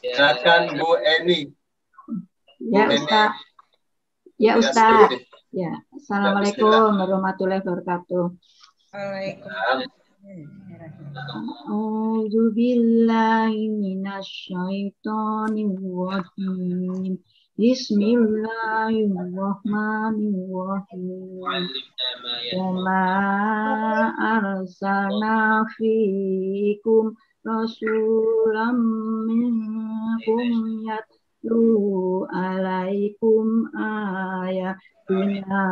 Silakan Bu Eni. Ya Ustaz. Ya Ustaz. Ya. Assalamualaikum warahmatullahi wabarakatuh. Waalaikumsalam. A'udzu billahi minasyaitonir rajim. Bismillahirrahmanirrahim. Wama arsalna fiikum rasulam minkum yatlu alaikum ayatina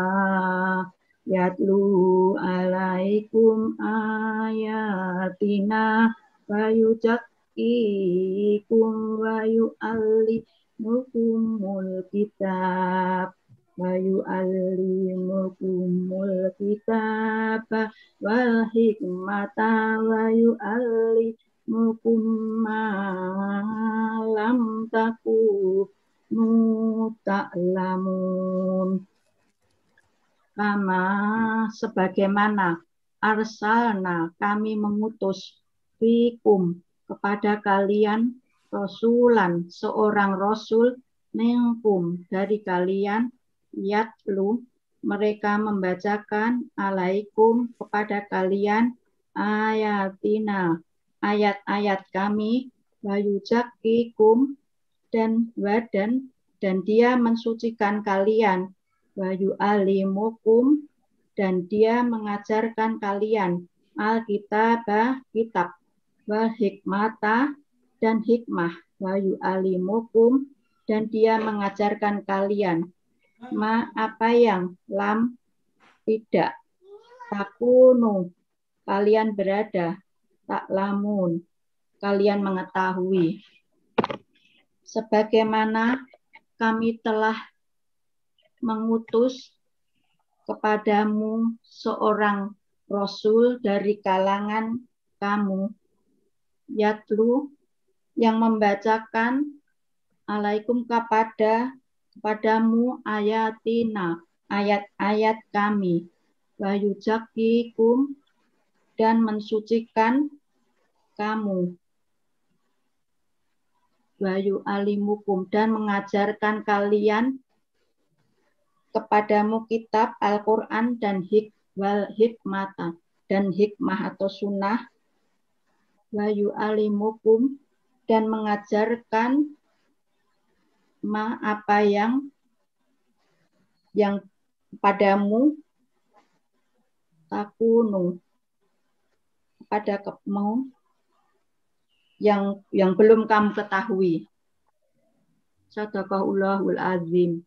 wa yuzakkikum wa yu'allimukumul kitab wal hikmata wa yu'allimukum ma lam takunu ta'lamun. Kama sebagaimana arsalna kami mengutus fikum kepada kalian rasulan seorang rasul minkum dari kalian yatlu mereka membacakan alaikum kepada kalian ayatina ayat-ayat kami wayuzakikum dan dia mensucikan kalian wayu alimukum dan dia mengajarkan kalian alkitabah kitab wal hikmata dan hikmah wayu alimukum dan dia mengajarkan kalian apa yang lam tidak takunu kalian berada tak lamun kalian mengetahui sebagaimana kami telah mengutus kepadamu seorang rasul dari kalangan kamu yatlu yang membacakan alaikum kepadamu ayatina ayat-ayat kami wa yuzakikum dan mensucikan kamu wa yu'allimukum dan mengajarkan kalian kepadamu kitab Al-Quran dan hikmata dan hikmah atau sunnah wa yu'allimukum dan mengajarkan apa yang padamu takunu pada kamu yang belum kamu ketahui. Shadaqallahul azim.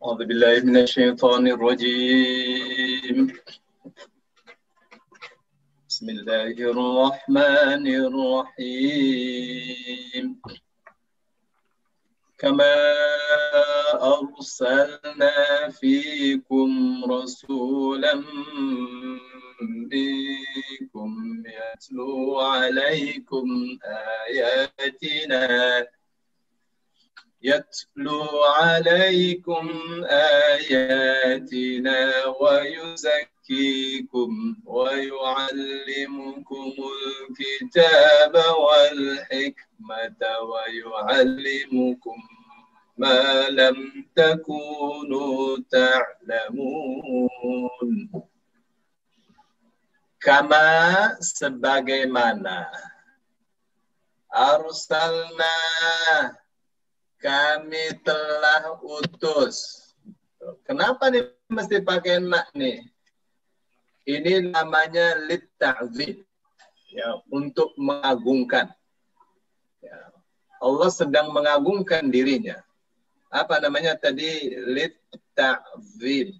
A'udzu billahi minasyaitonir rajim. Bismillahirrahmanirrahim. Kama arsalna fiikum rasulan minkum yatlu alaikum ayatina wa yuzakkikum wa yu'allimukumul kitaba wal hikmata wa yu'allimukum ma lam takunu ta'lamun. Kama sebagaimana arsalna kami telah utus. Kenapa nih mesti pakai nak nih? Ini namanya lit-ta'zim, ya, untuk mengagungkan. Ya, Allah sedang mengagungkan dirinya. Apa namanya tadi? Lit-ta'zim,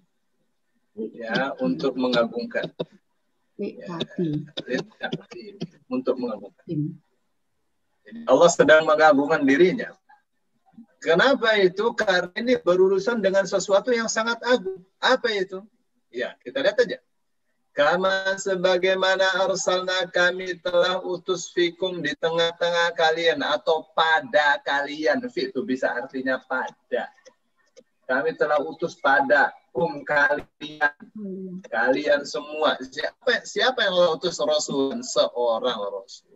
ya, untuk mengagungkan. Ya, lit-ta'zim, untuk mengagungkan. Jadi Allah sedang mengagungkan dirinya. Kenapa itu? Karena ini berurusan dengan sesuatu yang sangat agung. Apa itu? Ya, kita lihat aja. Kama sebagaimana arsalna kami telah utus fikum di tengah-tengah kalian atau pada kalian. Fi itu bisa artinya pada. Kami telah utus pada kalian. Kalian semua. Siapa yang Allah utus Rasul? Seorang Rasul.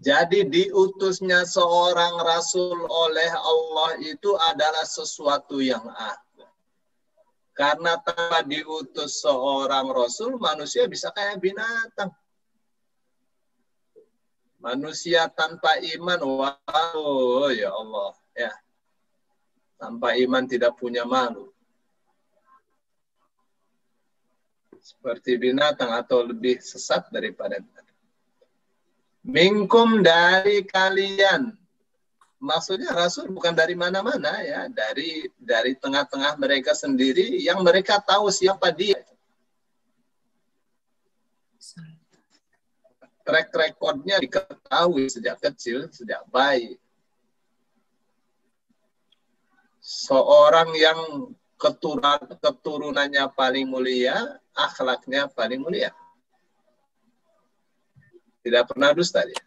Jadi diutusnya seorang Rasul oleh Allah itu adalah sesuatu yang agung. Karena tanpa diutus seorang Rasul, manusia bisa kayak binatang. Manusia tanpa iman, wow, ya Allah. Ya. Tanpa iman tidak punya malu. Seperti binatang atau lebih sesat daripada binatang. Minkum dari kalian. Maksudnya Rasul bukan dari mana-mana ya, dari tengah-tengah mereka sendiri yang mereka tahu siapa dia. Track recordnya diketahui sejak kecil, sejak bayi. Seorang yang keturunannya paling mulia, akhlaknya paling mulia. Tidak pernah dusta dia.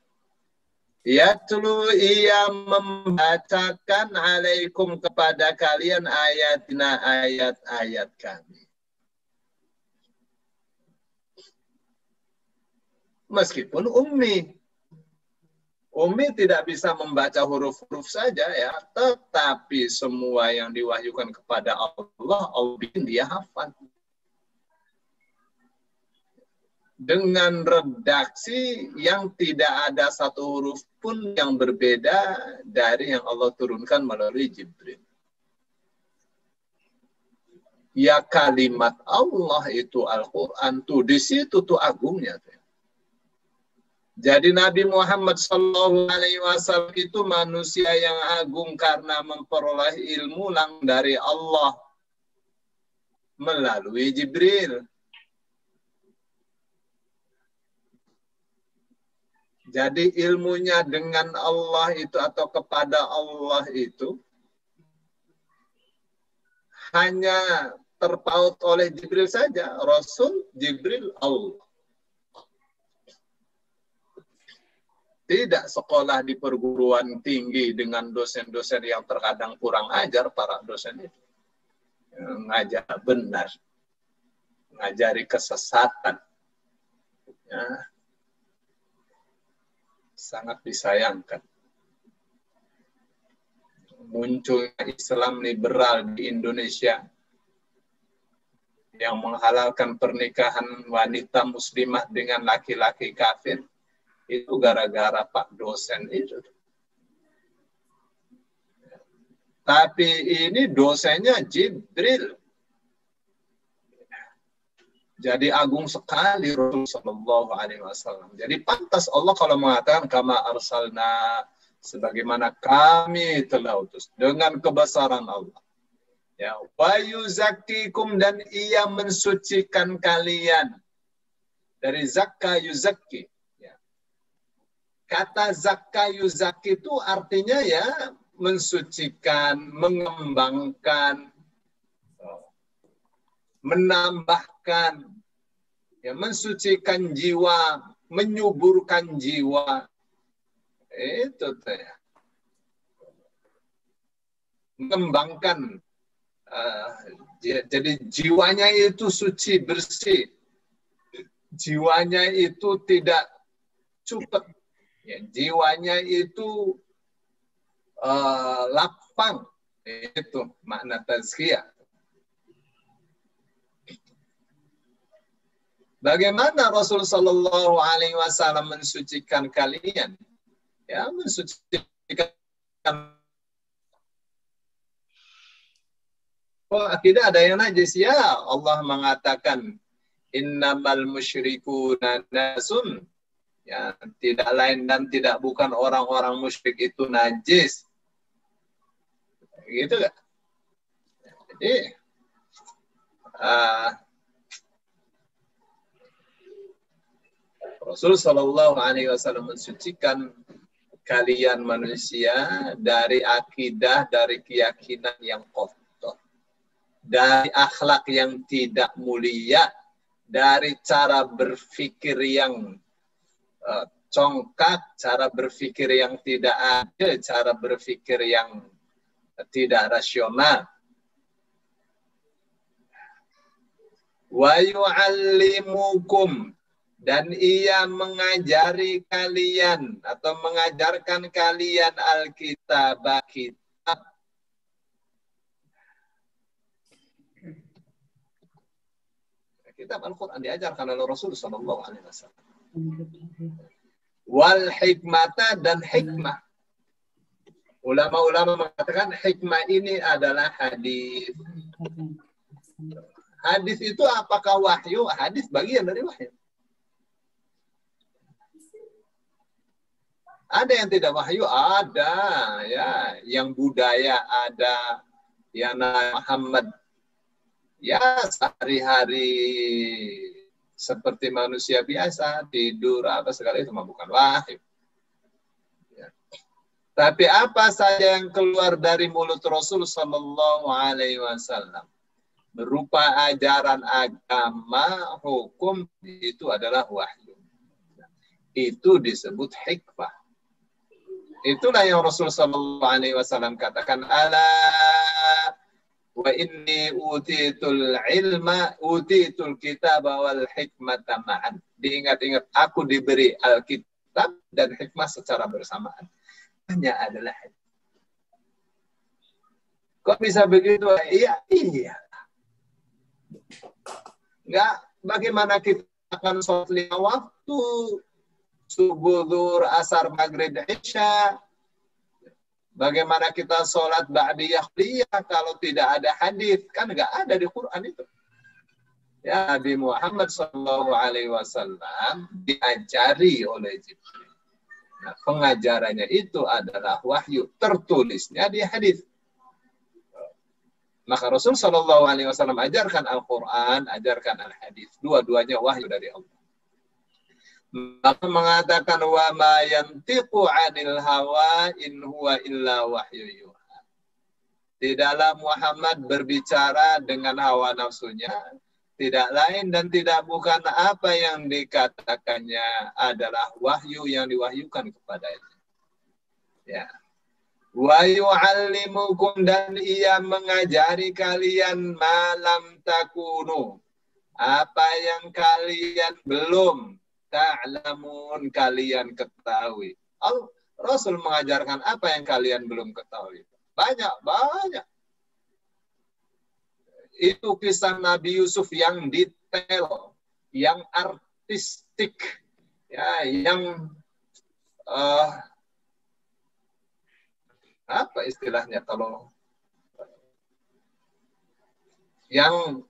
Yatlu ia membacakan alaikum kepada kalian ayatina ayat-ayat kami. Meskipun ummi. Ummi tidak bisa membaca huruf-huruf saja ya. Tetapi semua yang diwahyukan kepada Allah, Allah bikin dia hafal. Dengan redaksi yang tidak ada satu huruf pun yang berbeda dari yang Allah turunkan melalui Jibril. Ya kalimat Allah itu Al-Quran tuh di situ tuh agungnya. Jadi Nabi Muhammad SAW itu manusia yang agung karena memperoleh ilmu langsung dari Allah melalui Jibril. Jadi ilmunya dengan Allah itu atau kepada Allah itu hanya terpaut oleh Jibril saja. Rasul, Jibril, Allah. Tidak sekolah di perguruan tinggi dengan dosen-dosen yang terkadang kurang ajar para dosen itu. Ngajar benar. Ngajari kesesatan. Ya. Sangat disayangkan. Munculnya Islam liberal di Indonesia yang menghalalkan pernikahan wanita muslimah dengan laki-laki kafir itu gara-gara Pak dosen itu. Tapi ini dosennya Jibril. Jadi agung sekali Rasulullah Shallallahu Alaihi Wasallam. Jadi pantas Allah kalau mengatakan kama arsalna sebagaimana kami telah utus dengan kebesaran Allah. Ya, wa yuzakkikum dan ia mensucikan kalian dari zakka yuzakki. Ya. Kata zakka yuzakki itu artinya ya mensucikan, mengembangkan, menambahkan, ya, mensucikan jiwa, menyuburkan jiwa. Itu ya. Mengembangkan. Jadi jiwanya itu suci, bersih. Jiwanya itu tidak cupet. Ya, jiwanya itu lapang. Itu makna tazkiyah. Bagaimana Rasul Shallallahu Alaihi Wasallam mensucikan kalian? Ya, mensucikan. Oh, tidak ada yang najis. Ya, Allah mengatakan, innamal musyrikuna nasun. Ya, tidak lain dan tidak bukan orang-orang musyrik itu najis. Gitu gak? Jadi, Rasul Shallallahu Alaihi Wasallam mensucikan kalian manusia dari akidah, dari keyakinan yang kotor. dari akhlak yang tidak mulia, dari cara berpikir yang congkak, cara berpikir yang tidak adil, cara berpikir yang tidak rasional. Wa yu'allimukum, dan ia mengajari kalian atau mengajarkan kalian Alkitab, kitab. Kitab Al-Quran diajarkan oleh Rasul Sallallahu Alaihi Wasallam. Wal hikmata, dan hikmah. Ulama-ulama mengatakan hikmah ini adalah hadis. Hadis itu apakah wahyu? Hadis bagian dari wahyu. Ada yang tidak wahyu, ada ya, yang budaya ada, yang Muhammad ya sehari-hari seperti manusia biasa, tidur apa segala itu bukan wahyu. Ya. Tapi apa saja yang keluar dari mulut Rasul Sallallahu Alaihi Wasallam berupa ajaran agama, hukum, itu adalah wahyu. Itu disebut hikmah. Itulah yang Rasul Sallallahu Alaihi Wasallam katakan, ala wa inni utitul ilma, utitul kitaba wal hikmata ma'an. Diingat-ingat, aku diberi Alkitab dan hikmah secara bersamaan. Hanya adalah hikmah. Kok bisa begitu? Iya. Enggak, bagaimana kita akan sholat 5 waktu, subuh, zuhur, asar, maghrib, isya. Bagaimana kita sholat ba'diyah kalau tidak ada hadis? Kan enggak ada di Quran itu. Ya, Nabi Muhammad SAW diajari oleh Jibril. Nah, pengajarannya itu adalah wahyu, tertulisnya di hadis. Maka Rasul SAW ajarkan Al-Quran, ajarkan Al-Hadis. Dua-duanya wahyu dari Allah. Maka mengatakan, wa ma yantiqu 'anil hawa in huwa illa wahyu yuha. Tidaklah Muhammad berbicara dengan hawa nafsunya, tidak lain dan tidak bukan apa yang dikatakannya adalah wahyu yang diwahyukan kepadanya. Ya. Wa yu'allimukum, dan ia mengajari kalian malam takunu, apa yang kalian belum ta'lamun, kalian ketahui. Rasul mengajarkan apa yang kalian belum ketahui. Banyak. Itu kisah Nabi Yusuf yang detail, yang artistik, ya, yang apa istilahnya kalau yang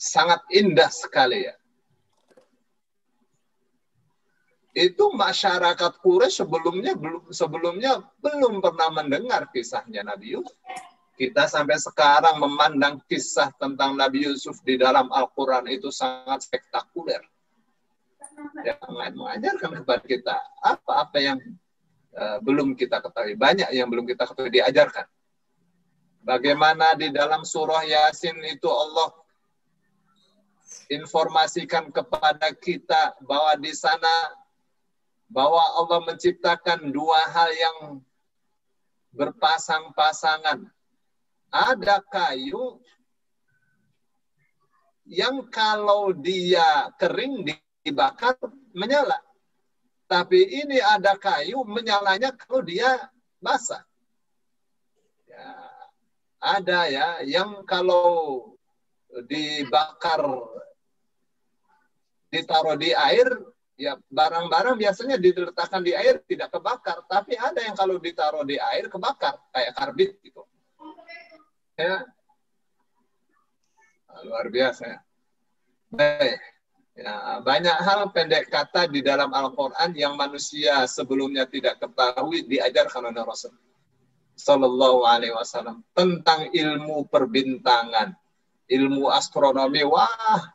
sangat indah sekali ya. Itu masyarakat Quraisy sebelumnya belum pernah mendengar kisahnya Nabi Yusuf. Kita sampai sekarang memandang kisah tentang Nabi Yusuf di dalam Al-Quran itu sangat spektakuler. Yang mengajarkan kepada kita apa yang belum kita ketahui. Banyak yang belum kita ketahui diajarkan. Bagaimana di dalam surah Yasin itu Allah informasikan kepada kita bahwa di sana bahwa Allah menciptakan 2 hal yang berpasang-pasangan. Ada kayu yang kalau dia kering dibakar menyala. Tapi ini ada kayu menyalanya kalau dia basah. Ya, ada ya yang kalau dibakar, ditaruh di air, ya barang-barang biasanya diletakkan di air tidak kebakar. Tapi ada yang kalau ditaruh di air kebakar, kayak karbit gitu. Ya, luar biasa ya. Baik. Ya, banyak hal pendek kata di dalam Al-Quran yang manusia sebelumnya tidak ketahui diajarkan oleh Rasul Sallallahu Alaihi Wasallam tentang ilmu perbintangan, ilmu astronomi. Wah,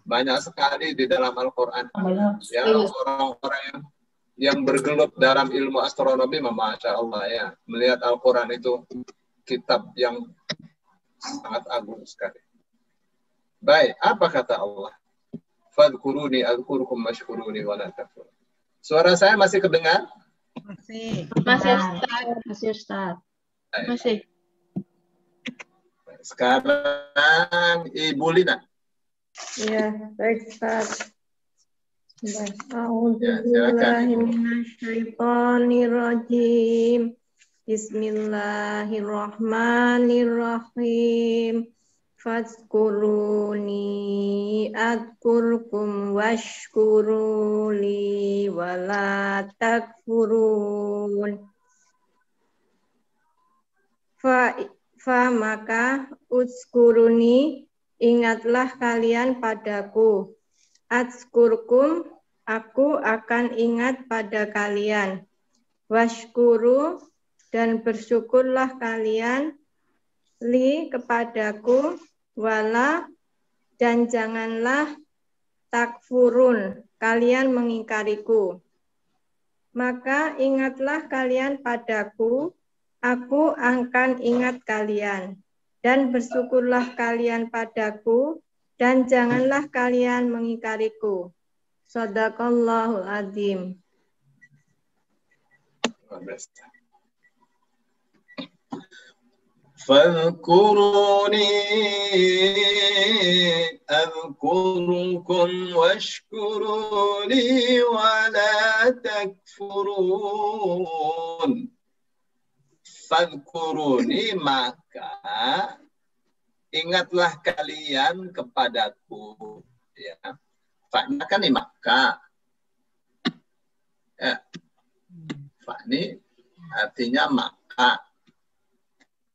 banyak sekali di dalam Al-Quran. Ya, orang-orang yang bergelut dalam ilmu astronomi, masya Allah ya, melihat Al-Quran itu kitab yang Sangat agung sekali. Baik, apa kata Allah? Fadkuruni adkurukum washkuruni wa la takfurun. Suara saya masih kedengar? Masih. Masih Ustaz. Masih Ustaz. Masih. Sekarang Ibu Lina. Iya, baik Ustaz. Ya, A'udzubillahiminasyaitonirrajim. Bismillahirrahmanirrahim. Fadkuruni adkurkum washkuruli wala takfurun. Maka utskuruni, ingatlah kalian padaku. Atskurkum, aku akan ingat pada kalian. Washkuru, dan bersyukurlah kalian. Li, kepadaku. Wala, dan janganlah takfurun, kalian mengingkariku. Maka ingatlah kalian padaku, aku akan ingat kalian. Dan bersyukurlah kalian padaku, dan janganlah kalian mengingkariku. Shadaqallahul adzim. Fadkuruni adkurkum washkuruni wa la takfurun. Fadkuruni, maka ingatlah kalian kepadaku. Ya. Fa'nya kan ini maka. Ya. Fa' ini artinya maka.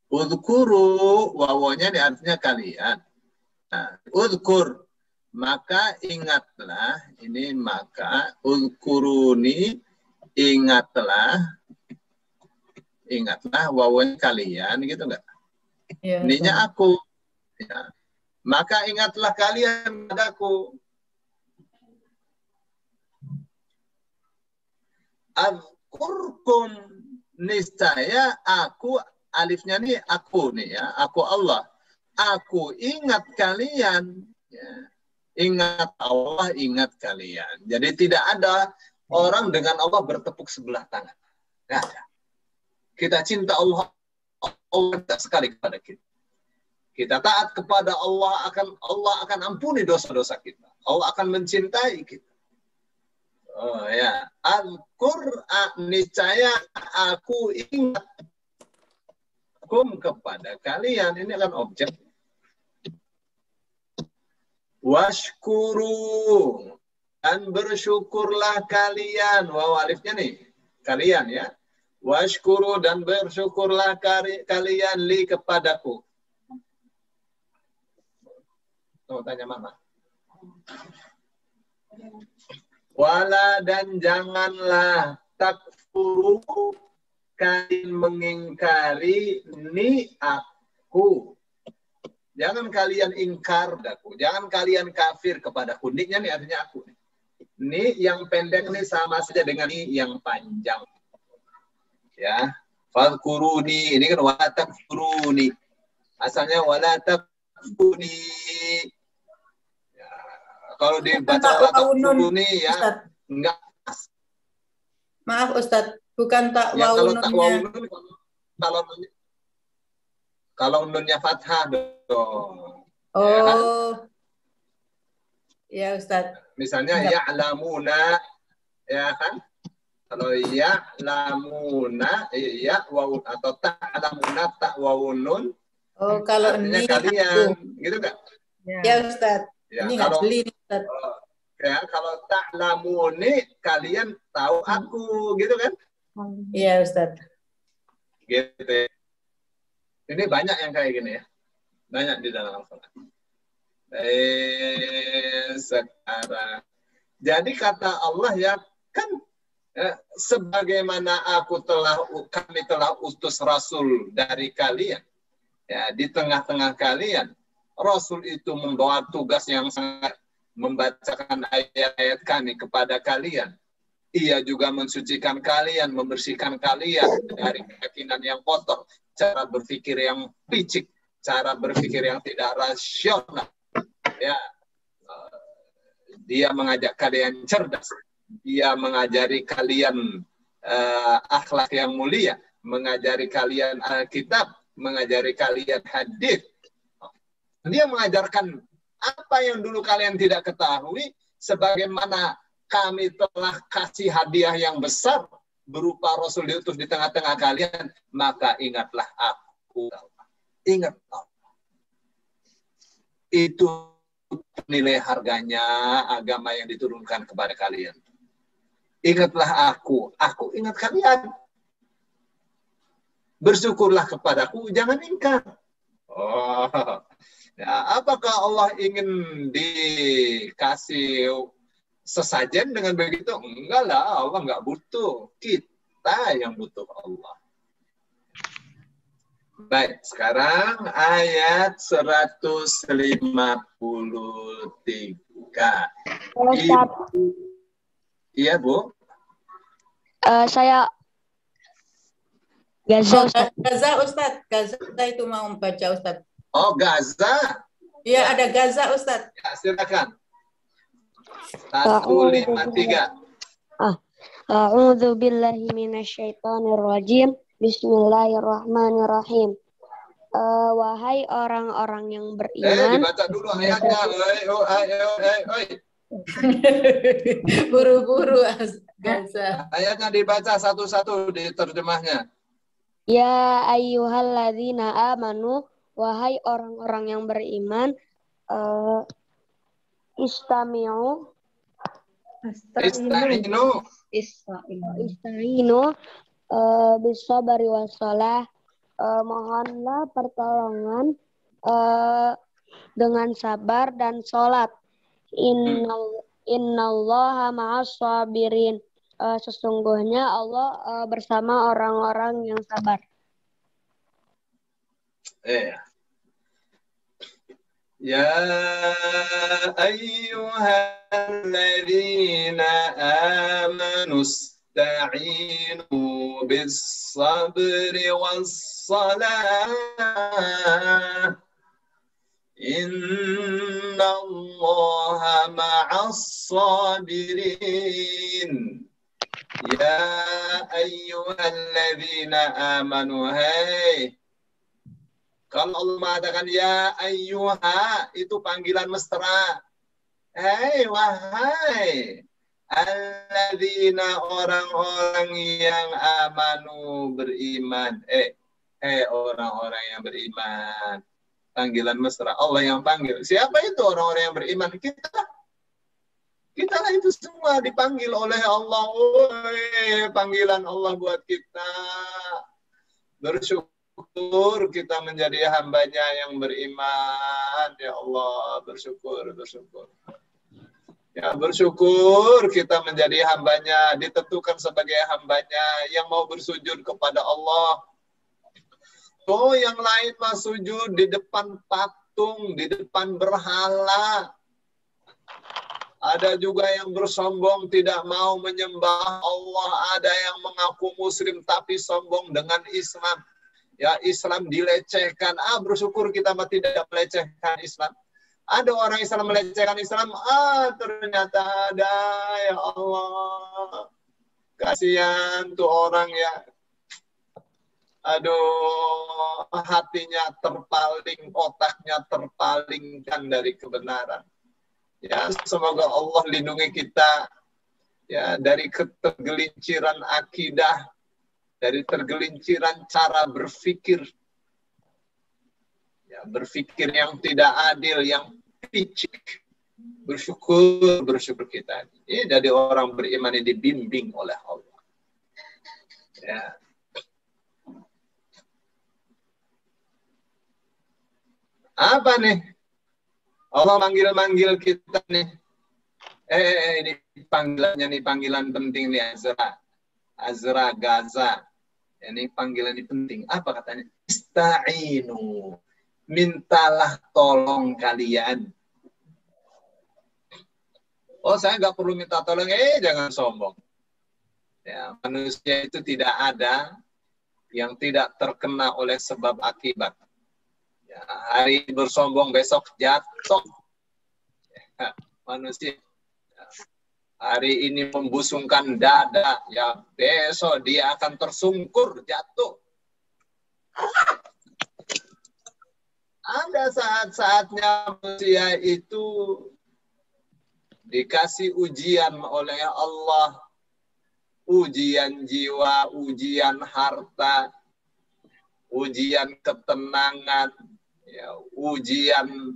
Udhkuru, wawanya ini artinya kalian. Nah, udhkur, maka ingatlah, ini maka, udhkuruni, ingatlah, wawanya kalian, gitu enggak? Ya, Ininya aku. Ya. Maka ingatlah kalian padaku. Adhkurkum, niscaya aku, alifnya nih aku nih ya, aku Allah. Aku ingat kalian. Ya. Ingat Allah, ingat kalian. Jadi tidak ada orang dengan Allah bertepuk sebelah tangan. Tidak ada. Kita cinta Allah, Allah sekali kepada kita. Kita taat kepada Allah akan ampuni dosa-dosa kita. Allah akan mencintai kita. Oh ya, Al-Qur'an, niscaya aku ingat kepada kalian, ini kan objek. Washkuru, dan bersyukurlah kalian. Wow, alifnya nih, kalian ya. Washkuru, dan bersyukurlah kalian li kepadaku. Mau tanya mama. Wala, dan janganlah takfuru, kalian mengingkari ni aku. Jangan kalian ingkar padaku. Jangan kalian kafir kepadaku. Ni-nya nih artinya aku. Ni yang pendek nih sama saja dengan ni yang panjang. Ya. Fadkuruni. Ini kan wala takfuruni. Asalnya wala takfuruni. Ya. Kalau dibaca wala takfuruni ya. Enggak. Maaf Ustadz. Bukan tak ya, wawununnya. Kalau nunnya fathah dong. Oh. Ya Ustaz. Misalnya ya'lamuna, ya kan? Kalau ya'lamuna, ya wawun atau ta'lamuna, ta wawunun. Oh, kalau ini kalian, gitu kan? Ya Ustaz. Ya, ini nggak jeli Ustaz. Ya, kalau ta'lamuni, kalian tahu aku, gitu kan? Iya Ustaz. Gitu. Ini banyak yang kayak gini ya. Banyak di dalam Al-Quran. Sekarang. Jadi kata Allah ya kan sebagaimana kami telah utus Rasul dari kalian. Ya, di tengah-tengah kalian. Rasul itu membawa tugas yang sangat membacakan ayat-ayat kami kepada kalian. Ia juga mensucikan kalian, membersihkan kalian dari keyakinan yang kotor, cara berpikir yang picik, cara berpikir yang tidak rasional. Ya, dia mengajak kalian cerdas, dia mengajari kalian akhlak yang mulia, mengajari kalian Alkitab, mengajari kalian hadis. Dia mengajarkan apa yang dulu kalian tidak ketahui, sebagaimana kami telah kasih hadiah yang besar berupa Rasul diutus di tengah-tengah kalian, maka ingatlah aku. Ingat Allah. Itu nilai harganya agama yang diturunkan kepada kalian. Ingatlah aku ingat kalian. Bersyukurlah kepadaku, jangan ingkar. Oh, ya, apakah Allah ingin dikasih sesajen dengan begitu? Enggak lah, Allah enggak butuh. Kita yang butuh Allah. Baik, sekarang ayat 153. Iya, Bu? Saya Gaza, Ustaz. Gaza, Ustaz. Gaza itu mau membaca, Ustaz. Oh, Gaza. Iya, ada Gaza, Ustaz. Ya, silakan. 153. A'udzu billahi minasyaitonir rajim. Bismillahirrahmanirrahim. Wahai orang-orang yang beriman. Dibaca dulu ayatnya. Oi. Buru-buru, Gaza. Ayatnya dibaca satu-satu di terjemahnya. Ya ayyuhalladzina amanu, wahai orang-orang yang beriman, istami'u bisabari wassalah, mohonlah pertolongan dengan sabar dan sholat. Innallaha ma'as sabirin. Sesungguhnya Allah bersama orang-orang yang sabar. Ya ayyuhalladzina amanu ista'inu bis-sabri was-salah. Innallaha ma'as sabirin. Ya ayyuhalladzina amanu, hai. Kalau Allah mengatakan ya ayyuha, itu panggilan mesra. Hei, wahai. Alladzina, orang-orang yang amanu, beriman. Orang-orang yang beriman. Panggilan mesra. Allah yang panggil. Siapa itu orang-orang yang beriman? Kita lah itu semua dipanggil oleh Allah. Panggilan Allah buat kita. Bersyukur kita menjadi hambanya yang beriman. Ya Allah, bersyukur. Ya, bersyukur kita menjadi hambanya, ditentukan sebagai hambanya yang mau bersujud kepada Allah. Yang lain mah sujud di depan patung, di depan berhala. Ada juga yang bersombong tidak mau menyembah Allah. Ada yang mengaku muslim tapi sombong dengan Islam. Ya, Islam dilecehkan. Bersyukur kita mah tidak melecehkan Islam. Ada orang Islam melecehkan Islam. Ternyata ada. Ya Allah. Kasihan tuh orang ya. Aduh, hatinya terpaling, otaknya terpalingkan dari kebenaran. Ya, semoga Allah lindungi kita ya dari ketergelinciran akidah, dari tergelinciran cara berpikir. Ya, berpikir yang tidak adil, yang picik. Bersyukur kita. Ini dari orang beriman yang dibimbing oleh Allah. Ya. Apa nih? Allah manggil-manggil kita nih. Ini panggilannya nih, panggilan penting nih Azra Gaza. Ini panggilan ini penting. Apa katanya? Ista'inu. Mintalah tolong kalian. Saya nggak perlu minta tolong. Jangan sombong. Ya, manusia itu tidak ada yang tidak terkena oleh sebab akibat. Ya, hari ini bersombong, besok jatuh. Ya, manusia. Ya, hari ini membusungkan dada, ya besok dia akan tersungkur, jatuh. Ada saat-saatnya manusia itu dikasih ujian oleh Allah. Ujian jiwa, ujian harta, ujian ketenangan, ya, ujian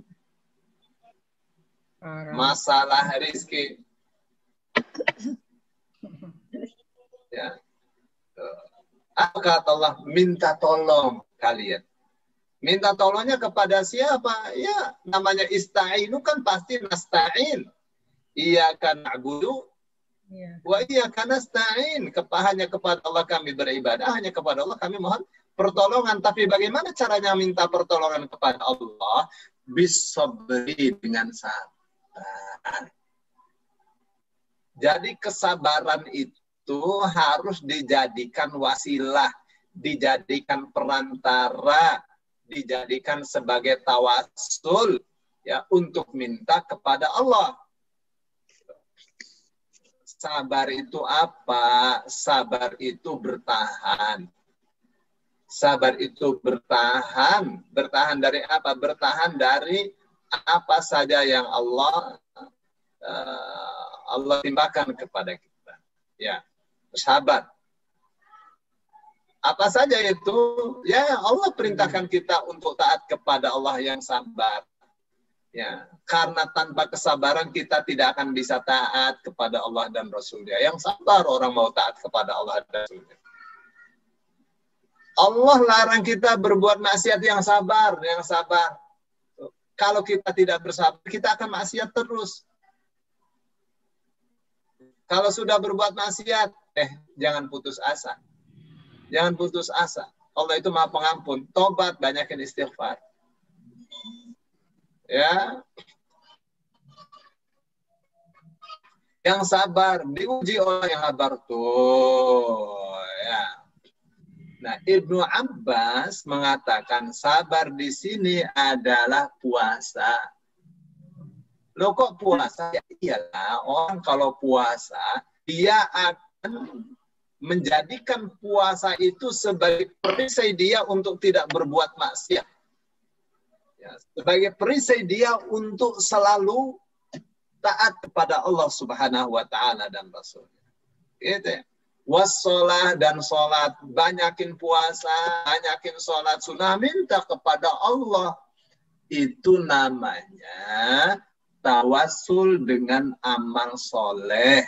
masalah rezeki. Ya. Apa kata Allah? Minta tolong kalian. Minta tolongnya kepada siapa? Ya, namanya ista'inu kan pasti nasta'in. Iyyaka na'budu wa iyyaka nasta'in. Hanya kepada Allah kami beribadah, hanya kepada Allah kami mohon pertolongan. Tapi bagaimana caranya minta pertolongan kepada Allah? Bisabri, dengan sabar. Jadi kesabaran itu harus dijadikan wasilah, dijadikan perantara, dijadikan sebagai tawassul, ya, untuk minta kepada Allah. Sabar itu apa? Sabar itu bertahan. Sabar itu bertahan. Bertahan dari apa? Bertahan dari apa saja yang Allah timpakan kepada kita. Ya, sabar. Apa saja itu? Ya, Allah perintahkan kita untuk taat kepada Allah yang sabar. Ya, karena tanpa kesabaran kita tidak akan bisa taat kepada Allah dan Rasulnya. Yang sabar orang mau taat kepada Allah dan Rasulnya. Allah larang kita berbuat maksiat yang sabar, yang sabar. Kalau kita tidak bersabar, kita akan maksiat terus. Kalau sudah berbuat maksiat, jangan putus asa. Jangan putus asa. Allah itu Maha Pengampun. Tobat, banyakin istighfar. Ya. Yang sabar, diuji oleh yang sabar tuh. Ya. Nah, Ibnu Abbas mengatakan sabar di sini adalah puasa. Loh kok puasa? Ya iyalah, orang kalau puasa, dia akan menjadikan puasa itu sebagai perisai dia untuk tidak berbuat maksiat. Ya, sebagai perisai dia untuk selalu taat kepada Allah Subhanahu wa Ta'ala dan Rasulnya. Gitu ya. Wassalah, dan sholat, banyakin puasa, banyakin sholat sunnah, minta kepada Allah. Itu namanya tawassul dengan amal soleh.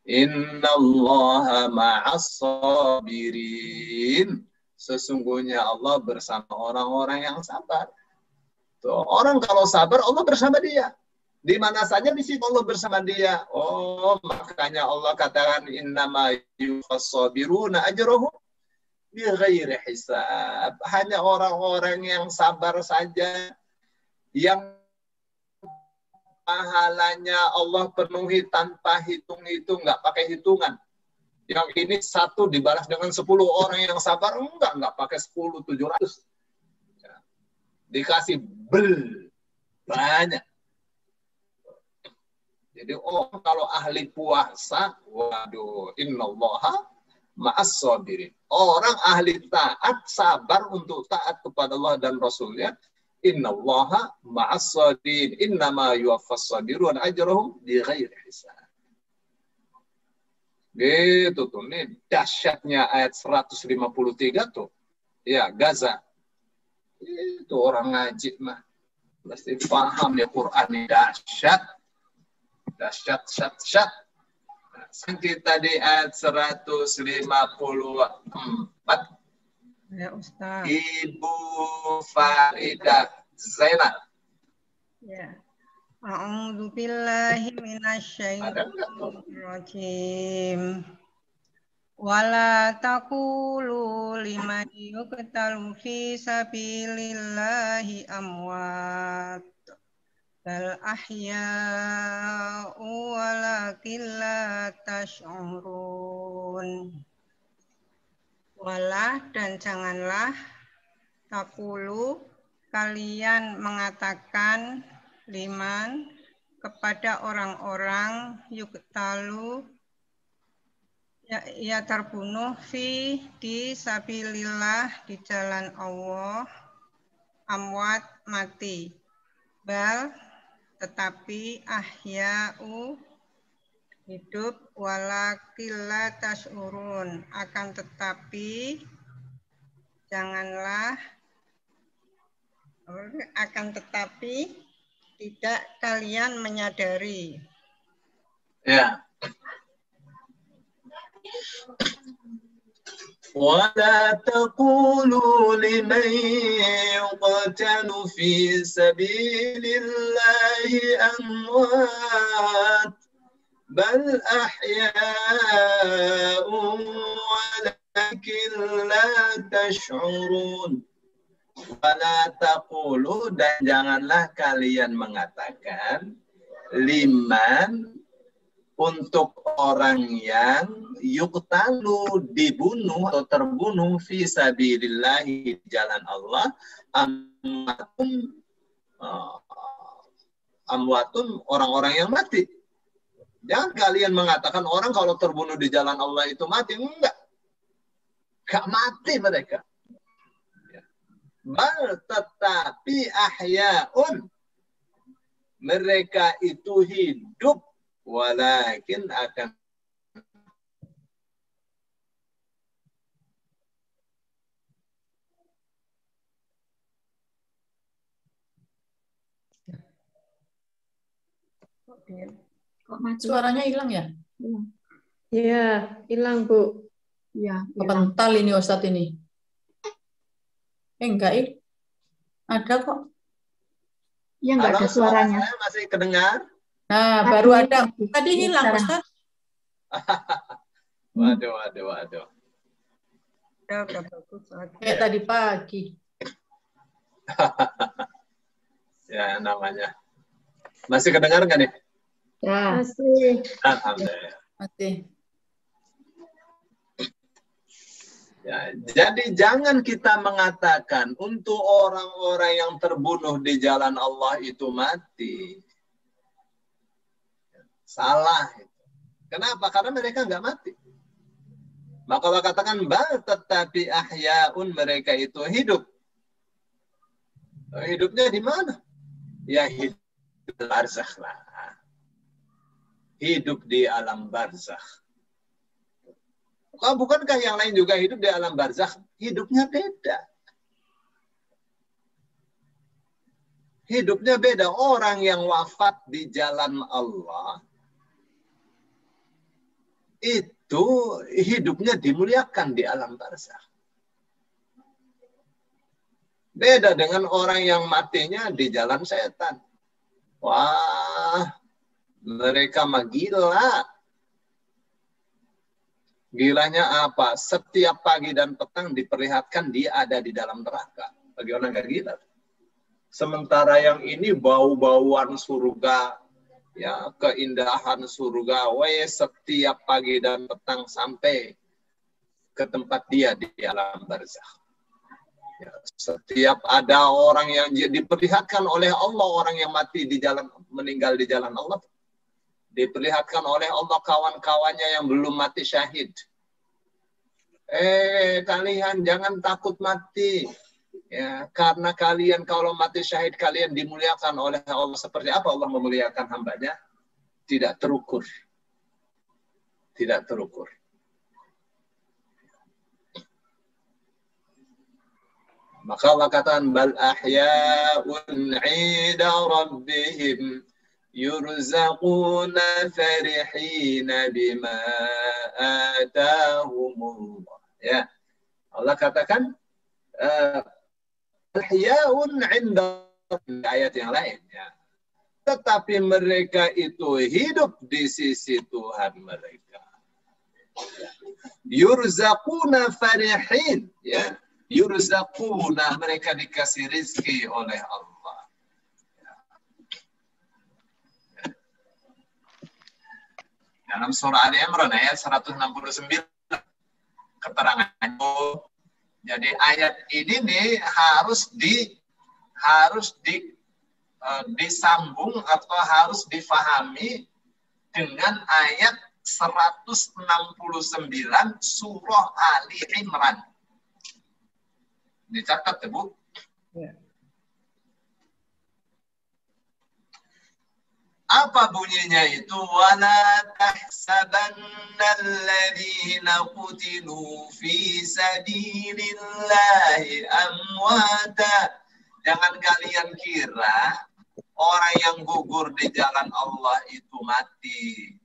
Innallaha ma'as sabirin. Sesungguhnya Allah bersama orang-orang yang sabar. Tuh, orang kalau sabar, Allah bersama dia. Di mana saja di situ Allah bersama dia. Oh, makanya Allah katakan innama yuwaffas sabiruna ajrahum bighairi hisab. Hanya orang-orang yang sabar saja yang pahalanya Allah penuhi tanpa hitung-hitung, nggak pakai hitungan. Yang ini satu dibalas dengan 10 orang yang sabar, enggak pakai 10, 700. Ya. Dikasih banyak. Jadi kalau ahli puasa, waduh, innallaha ma'as sabirin. Orang ahli taat, sabar untuk taat kepada Allah dan Rasulnya, innallaha ma'as sabirin. Innama yuwaffas sabirun ajrahum bighairi hisab. Gitu tuh, nih dahsyatnya ayat 153 tuh. Ya, Gaza. Itu orang ngaji mah. Mesti paham ya Quran ini dahsyat. Dahsyat. Nah, kita di ayat 154. Ya, Ustaz. Ibu Faridah Zainal. Ya. A'udzu billahi minasyaitonir rajim. Wala taqulu liman yuqtalu fi sabilillahi amwat bal ahya'u walakin la tash'urun. Walah, dan janganlah Takulu, kalian mengatakan liman kepada orang-orang yuktalu ya terbunuh di sabilillah di jalan Allah amwat mati bal tetapi ahya'u hidup walakilla tasyurun akan tetapi tidak kalian menyadari. Ya. ولا تقولوا لمن يقتل في سبيل الله أموات بل أحياء ولكن لا تشعرون. ولا تقولوا, dan janganlah kalian mengatakan liman, untuk orang yang yuqtalu, dibunuh atau terbunuh fi sabilillah, jalan Allah, amwatun, orang-orang yang mati. Jangan kalian mengatakan orang kalau terbunuh di jalan Allah itu mati. Enggak mati mereka. Bal, tetapi ahya'un, mereka itu hidup, walakin akan Suaranya hilang ya? Iya, hilang Bu. Ya, Kental ini Ustadz ini. Enggak, ada kok. ya enggak ada suaranya. Saya masih kedengar. Nah, Tadi, baru ada. Tadi hilang sekarang. Ustadz. Waduh. Udah bagus. Kayak tadi pagi. Ya, namanya. Masih kedengar nggak nih? Ya. Masih. Alhamdulillah. Mati. Ya, jadi jangan kita mengatakan untuk orang-orang yang terbunuh di jalan Allah itu mati. Salah. Kenapa? Karena mereka nggak mati. Maka Allah katakan, bal tetapi ahya'un, mereka itu hidup. Hidupnya di mana? Ya hidup di barzakh lah. Hidup di alam barzakh. Bukankah yang lain juga hidup di alam barzakh? Hidupnya beda. Hidupnya beda. Orang yang wafat di jalan Allah, itu hidupnya dimuliakan di alam barzakh. Beda dengan orang yang matinya di jalan setan. Wah, mereka mah gila. Gilanya apa? Setiap pagi dan petang diperlihatkan dia ada di dalam neraka. Bagi orang nggak gila. Sementara yang ini bau-bauan surga, ya, keindahan surga, setiap pagi dan petang sampai ke tempat dia di alam barzakh. Ya, setiap ada orang yang diperlihatkan oleh Allah, orang yang mati di jalan, meninggal di jalan Allah, diperlihatkan oleh Allah kawan-kawannya yang belum mati syahid. Kalian jangan takut mati. Ya, karena kalian kalau mati syahid, kalian dimuliakan oleh Allah. Seperti apa Allah memuliakan hambanya? Tidak terukur. Tidak terukur. Maka Allah katakan, bal ahya'un 'inda rabbihim yurzaquna farihina bima atahumullah. Ya. Allah katakan ahya'un 'inda, ayat yang lain, ya. Tetapi mereka itu hidup di sisi Tuhan mereka. Yurzaquna farihin, ya. Yurzaquna, mereka dikasih rizki oleh Allah. Dalam surah Ali Imran ayat 169, keterangan itu Jadi ayat ini nih harus disambung atau harus difahami dengan ayat 169 surah Ali Imran. Dicatat ya, Bu? Ya. Apa bunyinya itu? Wala tahsabannal ladzina qutilu fi sabilillahi amwata. Jangan kalian kira orang yang gugur di jalan Allah itu mati.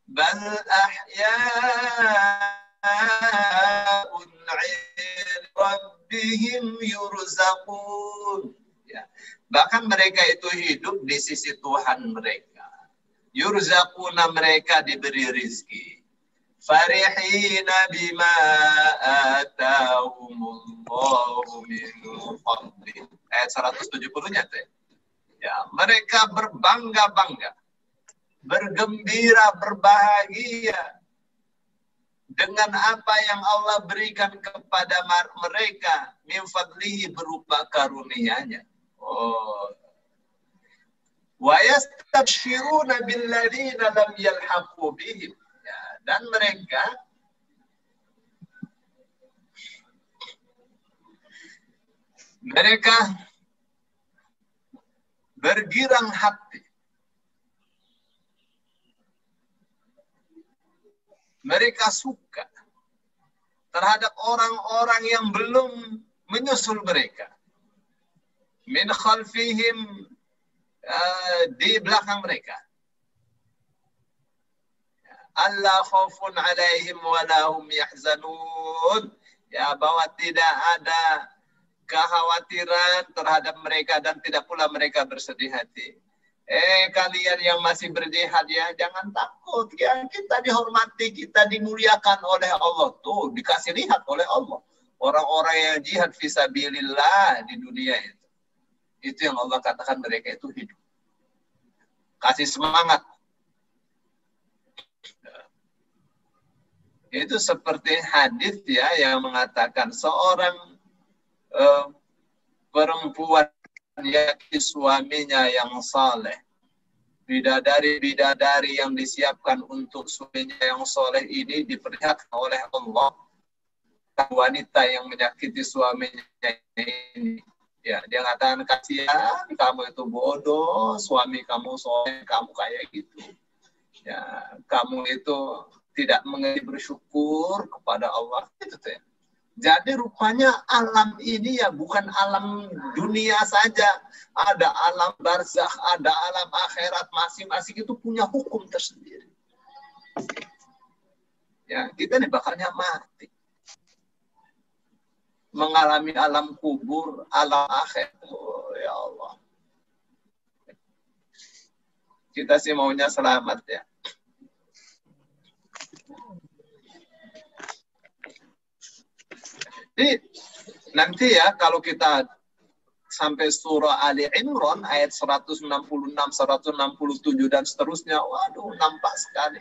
Bal ahya'un 'inda rabbihim yurzaqun. Ya. Bahkan mereka itu hidup di sisi Tuhan mereka. Yurzaquna, mereka diberi rizki. Farihina bima atahumullahu min fadlih. Ayat 170-nya tuh. Ya, mereka berbangga-bangga, bergembira, berbahagia dengan apa yang Allah berikan kepada mereka min fadlihi, berupa karunia-Nya. Oh. Wa yastabshiruna billadzina lam yalhaqu bihim. Ya, dan mereka bergirang hati. Mereka suka terhadap orang-orang yang belum menyusul mereka. Min khalfihim, di belakang mereka. Alla khaufun alaihim wa lahum yahzanun. Ya, bahwa tidak ada kekhawatiran terhadap mereka dan tidak pula mereka bersedih hati. Kalian yang masih berjihad ya, jangan takut ya, kita dihormati, kita dimuliakan oleh Allah. Tuh, dikasih lihat oleh Allah orang-orang yang jihad fisabilillah di dunia itu. Itu yang Allah katakan mereka itu hidup. Kasih semangat. Itu seperti hadis ya yang mengatakan seorang perempuan yakni suaminya yang saleh. Bidadari-bidadari yang disiapkan untuk suaminya yang soleh ini diperlihatkan oleh Allah. Wanita yang menyakiti suaminya ini, ya, dia katakan kasihan, kamu itu bodoh, suami kamu soleh, kamu kayak gitu. Ya, kamu itu tidak mengerti bersyukur kepada Allah. Itu tuh ya. Jadi rupanya alam ini ya bukan alam dunia saja. Ada alam barzakh, ada alam akhirat, masing-masing itu punya hukum tersendiri. Ya, kita nih bakalnya mati. Mengalami alam kubur, alam akhir. Oh, ya Allah. Kita sih maunya selamat ya. Jadi nanti ya kalau kita sampai surah Ali Imran ayat 166, 167 dan seterusnya, waduh nampak sekali.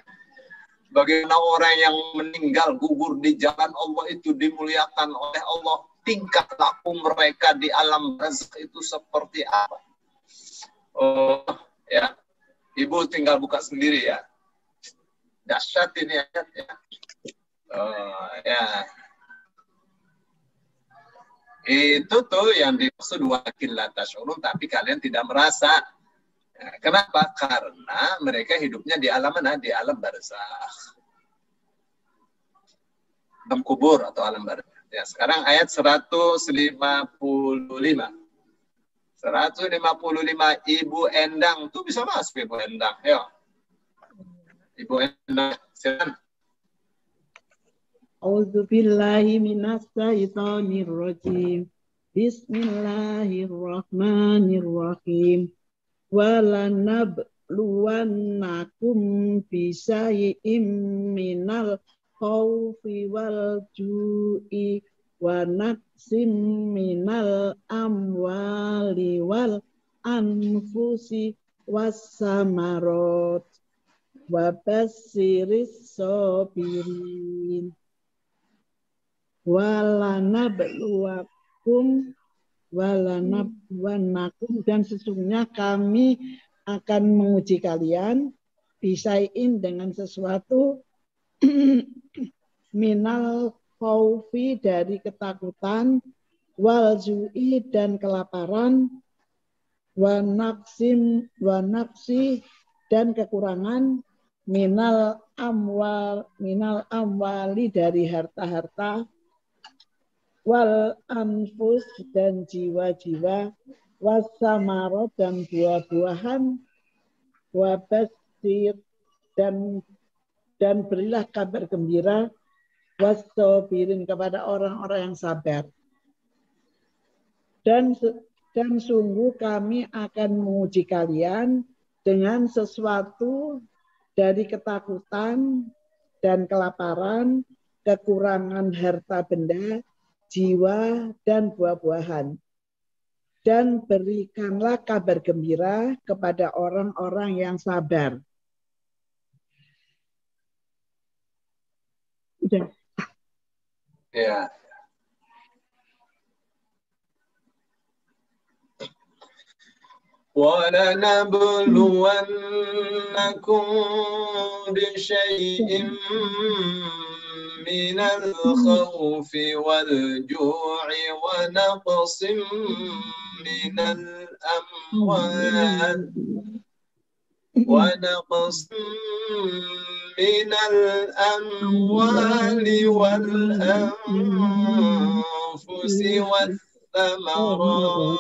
Bagaimana orang yang meninggal gugur di jalan Allah itu dimuliakan oleh Allah. Tingkat laku mereka di alam barzakh itu seperti apa? Oh ya, Ibu tinggal buka sendiri ya. Dahsyat ini ayat ya. Oh ya. Itu tuh yang dimaksud walakin la tash'urun, tapi kalian tidak merasa. Kenapa? Karena mereka hidupnya di alam mana? Di alam barzakh. Alam kubur atau alam barzakh. Ya, sekarang ayat 155. 155 Ibu Endang tuh bisa masuk Ibu Endang. Ayo. Ibu Endang, silakan. A'udzubillahi minasyaitonirrajim. Bismillahirrahmanirrahim. Walanabluwannakum bisyai'im minal khawfi wal ju'i wa naqsim minal amwali wal anfusi was samarot wa bassiris sabirin. walanabluwannakum dan sesungguhnya kami akan menguji kalian bisain dengan sesuatu minal khaufi dari ketakutan, wal ju'i dan kelaparan, wa naqsi dan kekurangan, minal amwali dari harta-harta, wal anfus dan jiwa-jiwa, wasamarot dan buah-buahan, wabasir dan berilah kabar gembira, wasobirin kepada orang-orang yang sabar. Dan sungguh kami akan menguji kalian dengan sesuatu dari ketakutan dan kelaparan, kekurangan harta benda, jiwa, dan buah-buahan. Dan berikanlah kabar gembira kepada orang-orang yang sabar. Udah. Ya. وَلَنَبْلُوَنَّكُمْ بِشَيْءٍ مِّنَ الْخَوْفِ وَالْجُوعِ وَنَقْصٍ مِّنَ الْأَمْوَالِ وَالْأَنفُسِ والثمرات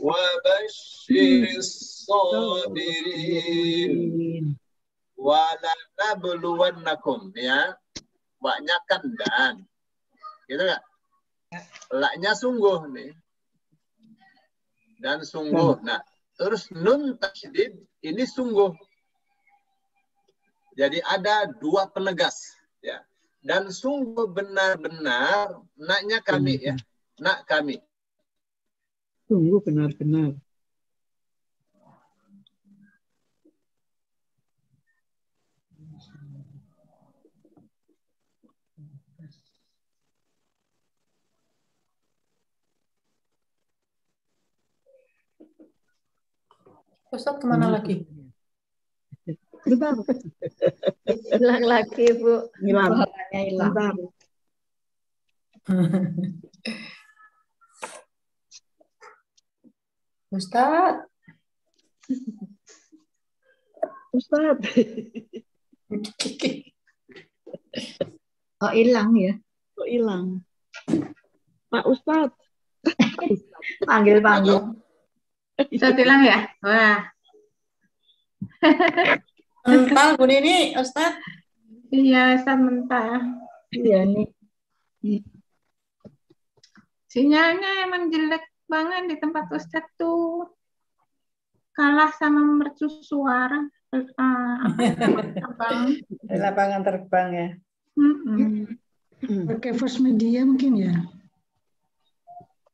وبشر الصابرين walanabluwannakum, ya, banyakkan dan gitu nggak? Laknya sungguh nih dan sungguh. Nah, terus nun tasydid ini sungguh. Jadi ada dua penegas, ya. Dan sungguh benar-benar, naknya kami, ya. Nak kami. Sungguh benar-benar. Ustaz kemana lagi? Bentar. Hilang lagi, Bu. Hilang. Suaranya hilang. Bentar. Ustaz. Ustaz. Oh, hilang ya? Kok hilang? Pak Ustaz. Panggil-panggil. Ustaz hilang ya? Wah. Mental Bu Nini, Ustaz. Iya, Ustaz mentah. Iya nih. Sinyalnya emang jelek banget di tempat Ustaz tuh. Kalah sama mercusuar. Di lapangan terbang ya. Pakai first media mungkin ya.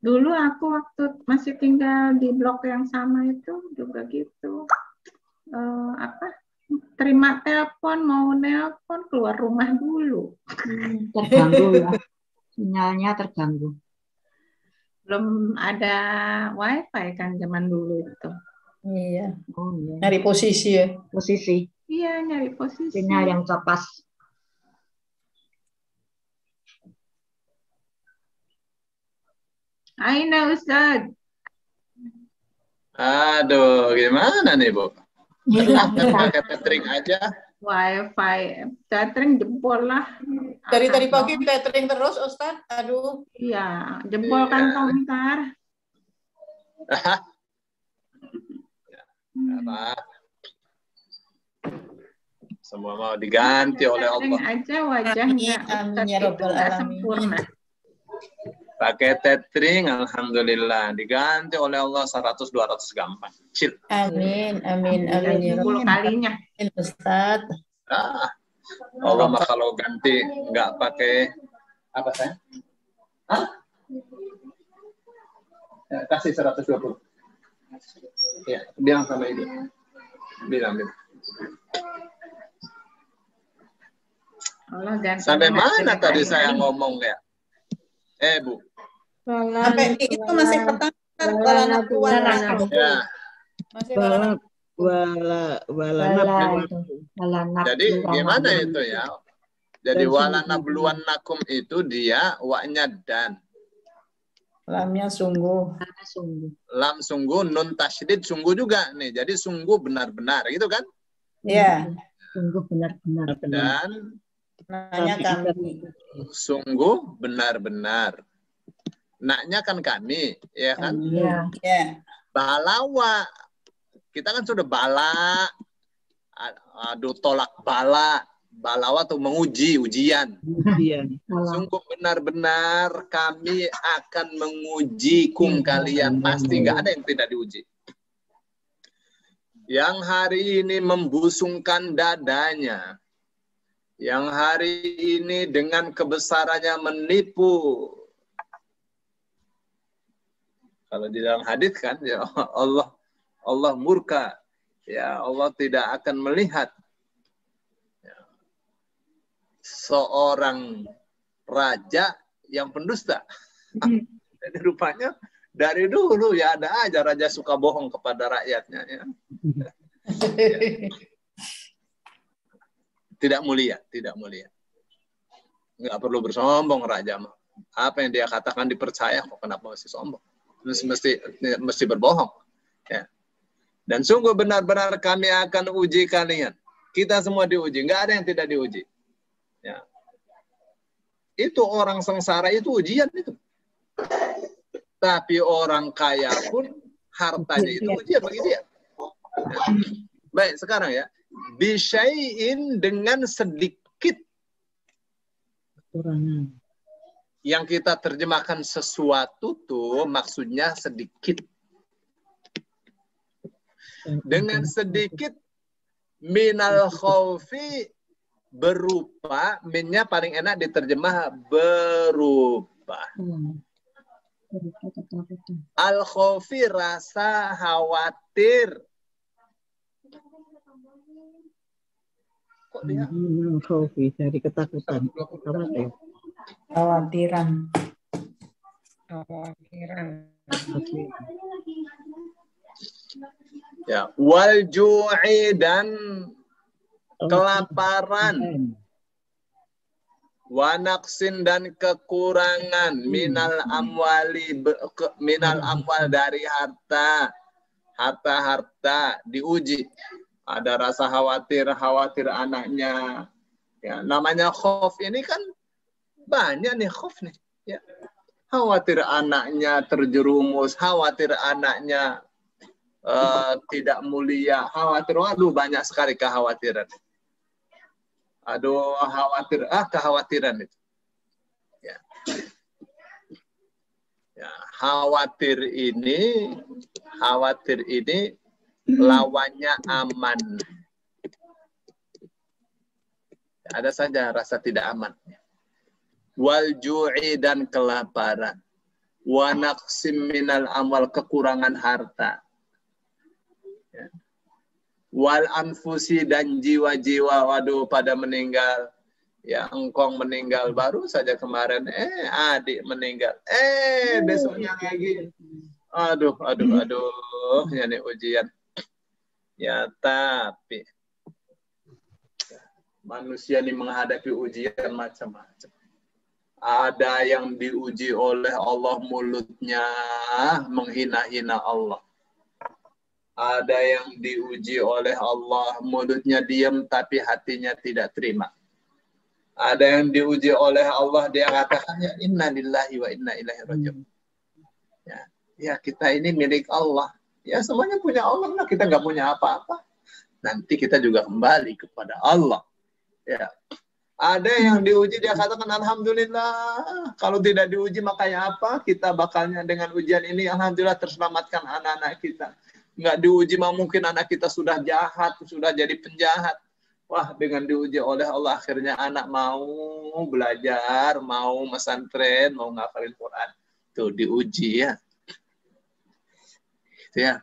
Dulu aku waktu masih tinggal di blok yang sama itu juga gitu. Terima telepon, mau nelpon, keluar rumah dulu. Terganggu ya. Sinyalnya terganggu. Belum ada wifi kan zaman dulu itu. Iya. Oh, iya. Nyari posisi ya. Posisi. Iya, nyari posisi. Sinyal yang pas. Aina Ustaz. Aduh, gimana nih, Bu? Pakai tethering aja. Wifi, tethering jempol lah. Dari tadi pagi tethering terus, Ustaz. Aduh. Iya, jempol kantong ntar. Apa? Semua mau diganti oleh Allah. Aja wajahnya Amin ya Rabbal alamin. Sempurna. Pakai tethering, alhamdulillah diganti oleh Allah 100-200 gampang. Cil. Amin, amin, amin ya 10 kalinya. Ustaz. Allah mah kalau ganti nggak pakai apa saya? Ya, kasih 120. Ya, bilang sama ibu. Bilang. Allah ganti Sampai dengan mana tadi jelek-jelek. saya ngomong ya? Bu. Sampai di itu masih pertama kan walana keluarga. Ya. Masih walana. Jadi gimana itu ya? Jadi walana beluan nakum itu dia waknya dan. Lamnya sungguh. Lam sungguh, nun tasydid sungguh juga nih. Jadi sungguh benar-benar gitu kan? Ya. Sungguh benar-benar. Dan Nanya kami. sungguh benar-benar. Naknya kan kami, ya kan? Iya. Ya. Balawa. Kita kan sudah bala. Aduh, tolak bala. Balawa tuh menguji, ujian. Sungguh benar-benar kami akan menguji kalian. Pasti nggak ada yang tidak diuji. Yang hari ini membusungkan dadanya. Yang hari ini dengan kebesarannya menipu. Kalau di dalam hadis kan, ya Allah murka. Ya Allah tidak akan melihat seorang raja yang pendusta. Jadi rupanya dari dulu ya ada aja raja suka bohong kepada rakyatnya. Ya. Tidak mulia, tidak mulia. Nggak perlu bersombong raja. Apa yang dia katakan dipercaya, kok kenapa masih sombong? Mesti berbohong. Ya. Dan sungguh benar-benar kami akan uji kalian. Kita semua diuji, nggak ada yang tidak diuji. Ya. Itu orang sengsara itu ujian itu. Tapi orang kaya pun hartanya itu ujian bagi dia. Ya. Baik, sekarang ya. Bisyai'in dengan sedikit. Yang kita terjemahkan sesuatu tuh maksudnya sedikit. Dengan sedikit minal khaufi berupa, minnya paling enak diterjemah berupa. Al-khaufi rasa khawatir. Kok dia? Khaufi dari ketakutan. Khawatiran. Ya, wal ju'i dan kelaparan. Wa naqsin dan kekurangan minal amwal dari harta diuji. Ada rasa khawatir anaknya. Ya, namanya khauf ini kan banyak nih khauf nih. Ya. Khawatir anaknya terjerumus, khawatir anaknya tidak mulia, khawatir, aduh banyak sekali kekhawatiran. Aduh khawatir, kekhawatiran itu. Ya. Ya, khawatir ini lawannya aman. Ada saja rasa tidak aman. Wal ju'i dan kelaparan. Wa naqsim minal amwal kekurangan harta. Ya. Wal anfusi dan jiwa-jiwa waduh pada meninggal. Ya, engkong meninggal baru saja kemarin. Adik meninggal. Besoknya lagi. Aduh. Ini ujian. Ya, tapi manusia ini menghadapi ujian macam-macam. Ada yang diuji oleh Allah mulutnya menghina-hina Allah. Ada yang diuji oleh Allah mulutnya diam tapi hatinya tidak terima. Ada yang diuji oleh Allah dia katakan ya inna lillahi wa inna ilaihi raji'un. Ya kita ini milik Allah. Ya semuanya punya Allah lah, kita nggak punya apa-apa. Nanti kita juga kembali kepada Allah. Ya. Ada yang diuji dia katakan alhamdulillah. Kalau tidak diuji makanya apa? Kita bakalnya dengan ujian ini alhamdulillah terselamatkan anak-anak kita. Nggak diuji mungkin anak kita sudah jahat, sudah jadi penjahat. Wah, dengan diuji oleh Allah akhirnya anak mau belajar, mau pesantren, mau ngafalin Quran. Tuh diuji ya. Itu ya.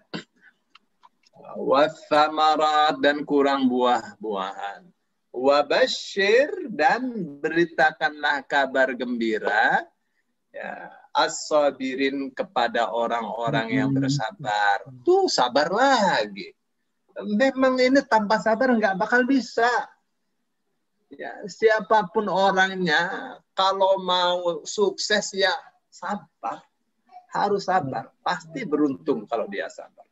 Wathamarat dan kurang buah-buahan. Wabashir, dan beritakanlah kabar gembira ya, as-sabirin, kepada orang-orang yang bersabar. Tuh sabar lagi. Memang ini tanpa sabar nggak bakal bisa. Ya, siapapun orangnya, kalau mau sukses ya sabar. Harus sabar. Pasti beruntung kalau dia sabar.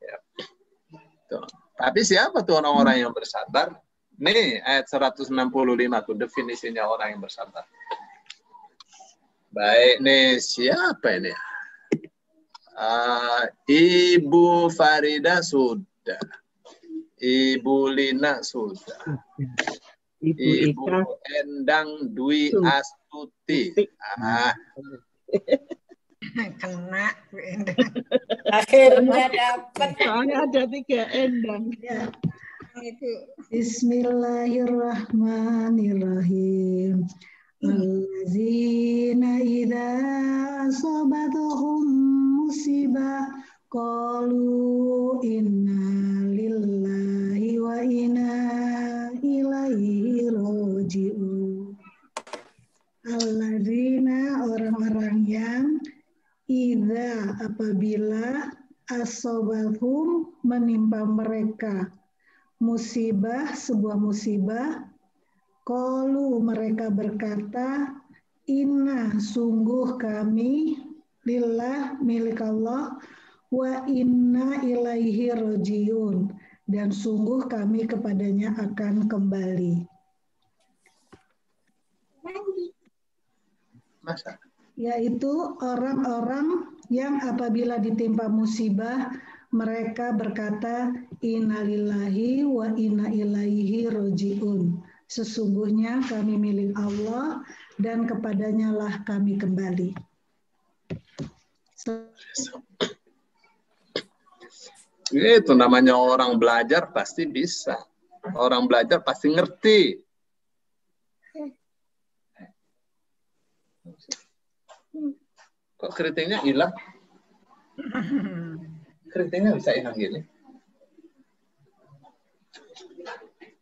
Ya. Tuh. Tapi siapa tuh orang-orang yang bersabar? Nih, ayat 165 tuh definisinya orang yang bersabar. Baik, nih siapa ini? Ibu Farida sudah. Ibu Lina sudah. Ibu Endang Dwi Astuti. Kena Bu Endang. Akhirnya dapat. Soalnya ada 3 Endang. Ya. Itu. Bismillahirrahmanirrahim. Allazina idza asabatuhum musibah qalu inna lillahi wa inna ilaihi raji'un. Allazina, orang-orang yang idza, apabila asobahum, menimpa mereka musibah, sebuah musibah, qalu, mereka berkata, inna, sungguh kami, lillah, milik Allah, wa inna ilaihi rajiun, dan sungguh kami kepadanya akan kembali. Masa? Yaitu orang-orang yang apabila ditimpa musibah, mereka berkata, innalillahi wa inna ilaihi rajiun. Sesungguhnya kami milik Allah dan kepadanya lah kami kembali. Itu namanya orang belajar pasti bisa. Orang belajar pasti ngerti. Kok keritingnya hilang? Keritingnya bisa hilang gini.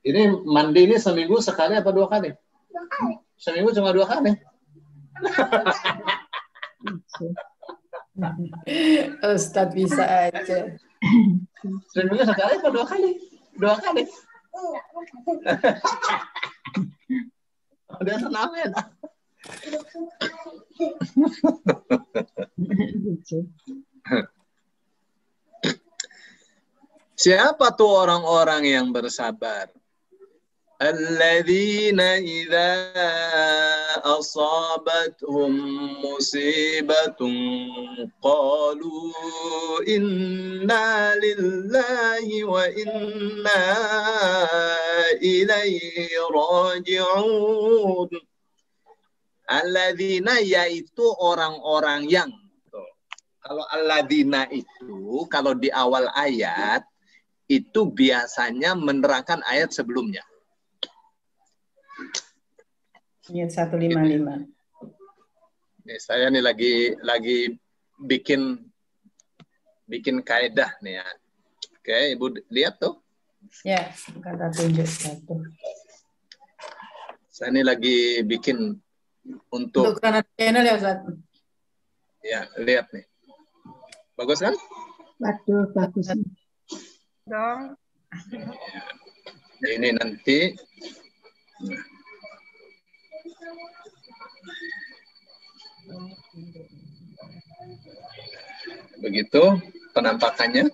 Ini mandi ini seminggu sekali apa 2 kali? 2 kali. Seminggu cuma 2 kali. Ustadz bisa aja. Seminggu sekali apa 2 kali? 2 kali. Udah senang ya. Siapa tuh orang-orang yang bersabar? Alladzina idza asabathum musibatun qalu inna lillahi wa inna ilaihi raji'un. Alladzina, yaitu orang-orang yang. Kalau alladzina itu, kalau di awal ayat, itu biasanya menerangkan ayat sebelumnya. Ayat 155. Nih, saya nih lagi bikin kaidah nih ya. Oke, Ibu lihat tuh. Ya, kata tunjuk satu. Saya ini lagi bikin untuk kanan channel ya, Ustaz. Ya, lihat nih. Bagus kan? Waduh, bagus. Dong. Ini nanti begitu penampakannya.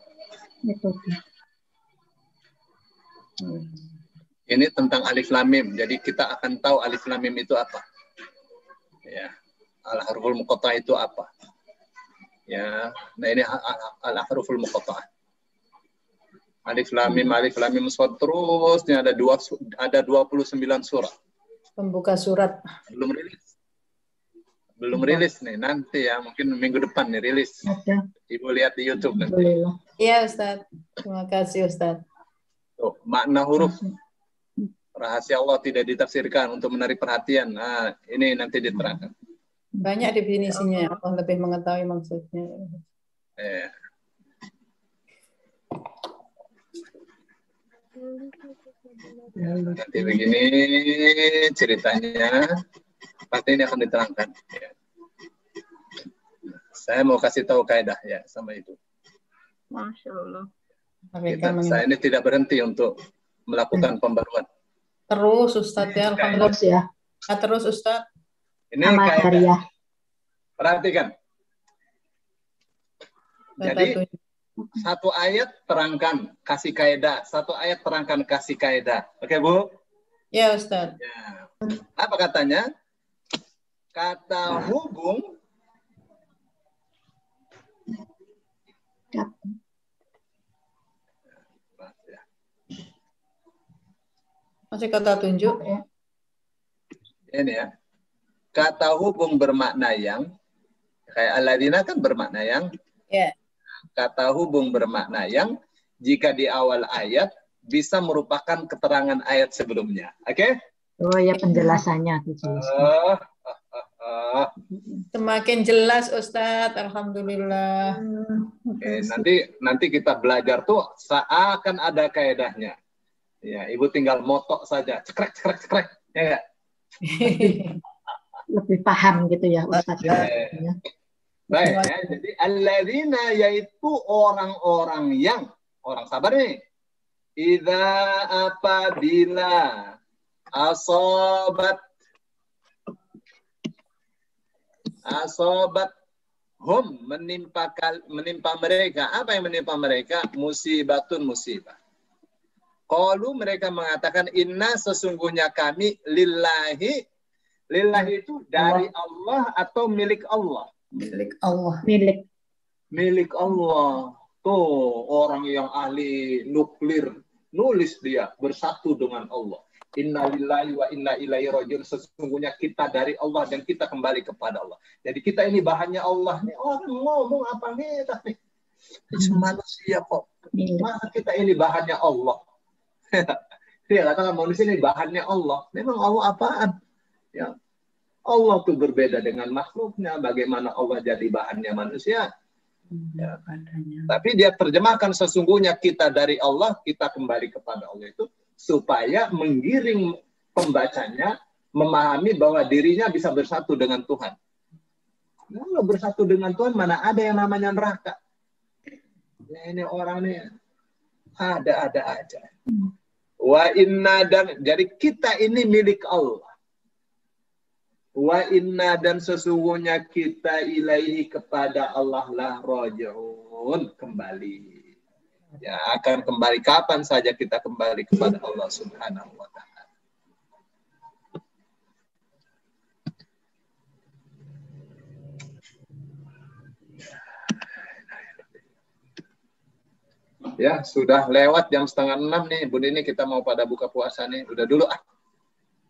Ini tentang alif lam mim. Jadi kita akan tahu alif lam mim itu apa. Ya. Al-harful muqatta'ah itu apa? Ya. Nah, ini al-harful muqatta'ah. Alif lam mim shad, terusnya ada 29 surah. Pembuka surat. Belum rilis nih, nanti ya mungkin minggu depan nih rilis. Ada. Ibu lihat di YouTube nanti. Iya, Ustaz. Terima kasih, Ustaz. Tuh, makna huruf rahasia Allah tidak ditafsirkan untuk menarik perhatian. Nah, ini nanti diterangkan. Banyak definisinya, Allah lebih mengetahui maksudnya. Nanti begini ceritanya, pasti ini akan diterangkan. Ya. Saya mau kasih tahu kaidah ya sama itu. Masya Allah. Saya ini tidak berhenti untuk melakukan pembaruan. Terus Ustadz ya, alhamdulillah. Terus ya. Terus Ustadz. Ini kaidah. Perhatikan. Jadi satu ayat terangkan kasih kaidah, satu ayat terangkan kasih kaidah. Oke Bu? Ya Ustadz. Ya. Apa katanya? Kata hubung masih kata tunjuk ya. Ini ya. Kata hubung bermakna yang kayak alladzina kan bermakna yang. Ya. Kata hubung bermakna yang jika di awal ayat bisa merupakan keterangan ayat sebelumnya. Oke? Oh ya penjelasannya. Semakin jelas Ustadz, alhamdulillah. Oke, nanti kita belajar tuh seakan ada kaidahnya. Ya, Ibu tinggal motok saja, cekrek, ya enggak? Lebih paham gitu ya Ustadz. Ya. Baik, ya. Jadi alladzina yaitu orang-orang yang orang sabar nih. Idza apabila asobat hum menimpa mereka. Apa yang menimpa mereka? Musibatun musibah. Qalu mereka mengatakan inna sesungguhnya kami lillahi. Lillahi itu dari Allah atau milik Allah? Milik Allah. Milik Allah. Tuh orang yang ahli nuklir nulis dia bersatu dengan Allah. Inna lillahi wa inna ilaihi rajiun. Sesungguhnya kita dari Allah dan kita kembali kepada Allah. Jadi kita ini bahannya Allah. Nih orang ngomong apa nih tapi manusia kok. Masa kita ini bahannya Allah? Dia katakan manusia ini bahannya Allah. Memang Allah apaan? Ya. Allah tuh berbeda dengan makhluknya. Bagaimana Allah jadi bahannya manusia? Ya. Tapi dia terjemahkan sesungguhnya kita dari Allah, kita kembali kepada Allah itu supaya menggiring pembacanya memahami bahwa dirinya bisa bersatu dengan Tuhan. Kalau bersatu dengan Tuhan mana ada yang namanya neraka? Ya, ini orang nih ada aja. Wa inna dan jadi kita ini milik Allah. Wa inna dan sesungguhnya kita ilaihi kepada Allah lah raji'un kembali. Ya akan kembali kapan saja kita kembali kepada Allah Subhanahu wa taala. Ya, sudah lewat jam 5:30 nih, Bu Nini, kita mau pada buka puasa nih. Udah dulu ah.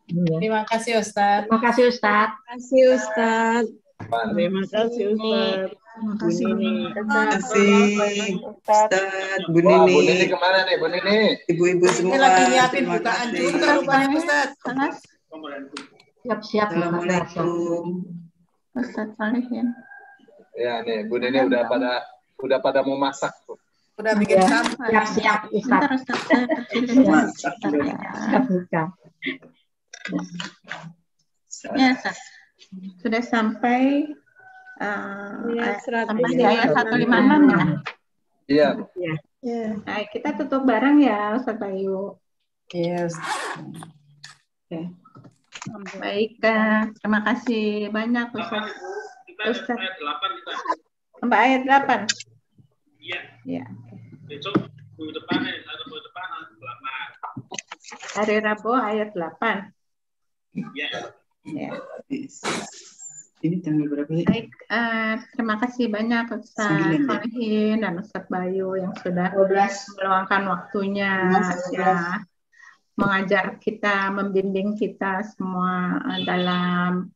Terima kasih Ustadz. Terima kasih Ustadz. Terima kasih Ustadz. Terima kasih Ustadz. Terima kasih. Terima kasih Ustadz. Bu Wah, Nini. Bu Nini kemana nih, Bu Nini? Ibu-ibu semua. Ini lagi nyiapin terima bukaan kasih. juga rupanya Ustadz. Siap-siap. Assalamualaikum. Ustadz Salihin. Ya nih, Bu Nini udah pada mau masak tuh. Udah bikin sampah. Siap-siap Bentar Ustadz. Ustadz, saya kecilin ya. Masak. Siap buka. Ya, Ustadz. Sudah sampai sampai di ayat 156 ya. Iya. Ya. Nah, kita tutup bareng ya Ustadz Bayu. Yes. Oke. Baik, terima kasih banyak Ustadz. Sampai ayat 8. Iya. Ya. Besok minggu depan ada minggu depan 8. Hari Rabu ayat 8. Ya. Ya. Ini tanggal berapa ya? Baik, terima kasih banyak Ustadz Salihin dan Ustadz Bayu yang sudah meluangkan waktunya ya mengajar kita, membimbing kita semua dalam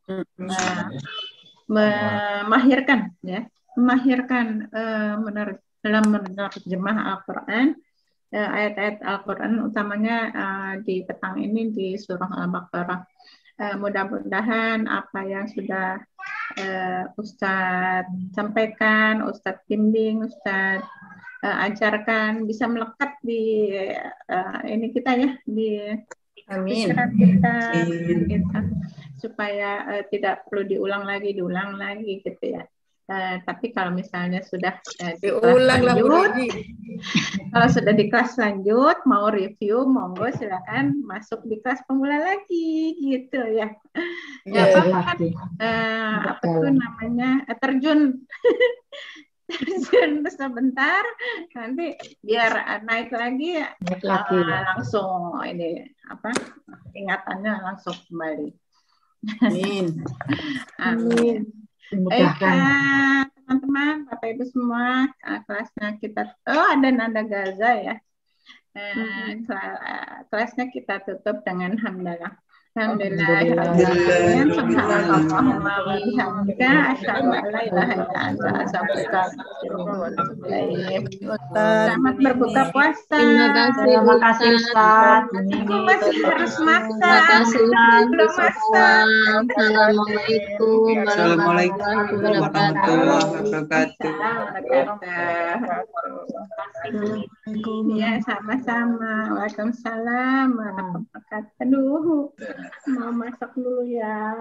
memahirkan dalam menerjemah Al-Quran, ayat-ayat Al-Quran utamanya di petang ini di surah Al-Baqarah. Mudah-mudahan apa yang sudah Ustadz sampaikan, Ustadz bimbing, Ustadz ajarkan bisa melekat di ini kita ya, di Amin. pikiran kita, Amin. gitu. Supaya tidak perlu diulang lagi gitu ya. Tapi kalau misalnya sudah di kelas Diulang lah Bu lanjut, Regi. kalau sudah di kelas lanjut mau review, monggo silakan masuk di kelas pemula lagi gitu ya. Nggak Iya. apa-apa kan, apa tuh namanya, terjun terjun sebentar, nanti biar naik lagi Naik lagi. langsung ini apa ingatannya langsung kembali. Amin. Amin. Baik, Dimudahkan. teman-teman, Bapak Ibu semua, kelasnya kita, ada Nanda Gaza ya. Kelasnya kita tutup dengan hamdalah. Alhamdulillah. Subhanallahumma wa bihamdika asyhadu an la ilaha illa anta astaghfiruka wa atubu ilaik. Selamat berbuka puasa. Terima kasih Ustaz. Aku masih harus masak. Belum masak. Assalamualaikum warahmatullahi wabarakatuh. Ya, sama-sama. Waalaikumsalam warahmatullahi wabarakatuh. Aduh, mau masak dulu ya.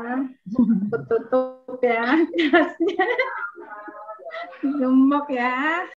Aku tutup ya kelasnya. Gemuk ya.